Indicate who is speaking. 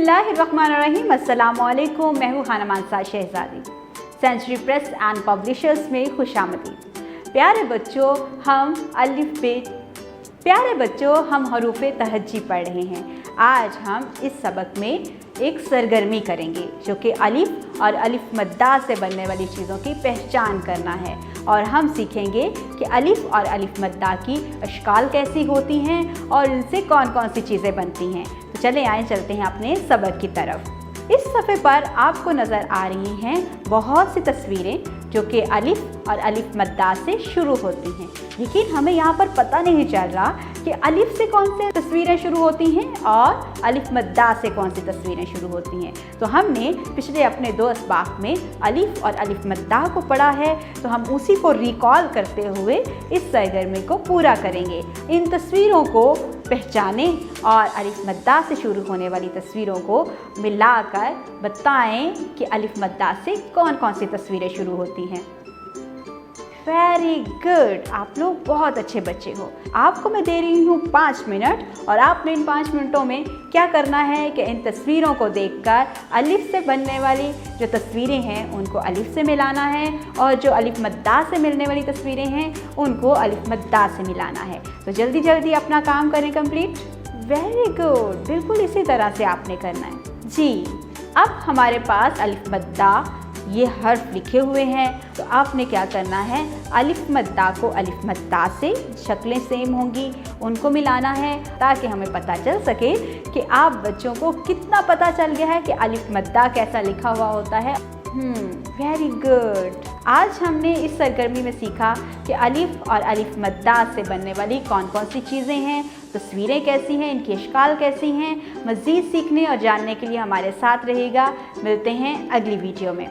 Speaker 1: बिस्मिल्लाहिर्रहमानिर्रहीम। अस्सलामुअलैकुम। मैं हूँ खाना मानसा शहजादी। सेंचुरी प्रेस एंड पब्लिशर्स में खुशामदीद। प्यारे बच्चों, हम हरूफ़े तहज्जी पढ़ रहे हैं। आज हम इस सबक में एक सरगर्मी करेंगे जो कि अलिफ और अलिफ मद्दा से बनने वाली चीज़ों की पहचान करना है, और हम सीखेंगे कि अलिफ और अलिफ मद्दा की अशकाल कैसी होती हैं और इनसे कौन कौन सी चीज़ें बनती हैं। तो चले आए चलते हैं अपने सबक की तरफ। इस सफ़े पर आपको नज़र आ रही हैं बहुत सी तस्वीरें जो कि अलिफ और अलिफ मद्दा से शुरू होती हैं, लेकिन हमें यहाँ पर पता नहीं चल रहा कि अलिफ से कौन सी तस्वीरें शुरू होती हैं और अलिफ मद्दा से कौन सी तस्वीरें शुरू होती हैं। तो हमने पिछले अपने 2 असबाक में अलिफ और अलिफ मद्दा को पढ़ा है, तो हम उसी को रिकॉल करते हुए इस सरगर्मी को पूरा करेंगे। इन तस्वीरों को पहचानें और अलिफ मद्दा से शुरू होने वाली तस्वीरों को मिलाकर बताएं कि अलिफ मद्दा से कौन कौन सी तस्वीरें शुरू होती हैं। वेरी गुड, आप लोग बहुत अच्छे बच्चे हो। आपको मैं दे रही हूँ 5 मिनट, और आपने इन 5 मिनटों में क्या करना है कि इन तस्वीरों को देखकर अलिफ से बनने वाली जो तस्वीरें हैं उनको अलिफ से मिलाना है, और जो अलिफ मद्दा से मिलने वाली तस्वीरें हैं उनको अलिफ मद्दा से मिलाना है। तो जल्दी जल्दी अपना काम करें कंप्लीट। वेरी गुड, बिल्कुल इसी तरह से आपने करना है जी। अब हमारे पास अलिफ मद्दा ये हर्फ लिखे हुए हैं, तो आपने क्या करना है, अलिफ मद्दा को अलिफ मद्दा से, शक्लें सेम होंगी, उनको मिलाना है ताकि हमें पता चल सके कि आप बच्चों को कितना पता चल गया है कि अलिफ मद्दा कैसा लिखा हुआ होता है। Very good. आज हमने इस सरगर्मी में सीखा कि अलिफ और अलिफ मद्दा से बनने वाली कौन कौन सी चीज़ें हैं, तस्वीरें कैसी हैं, इनकी अशकाल कैसी हैं। मज़ीद सीखने और जानने के लिए हमारे साथ रहेगा। मिलते हैं अगली वीडियो में।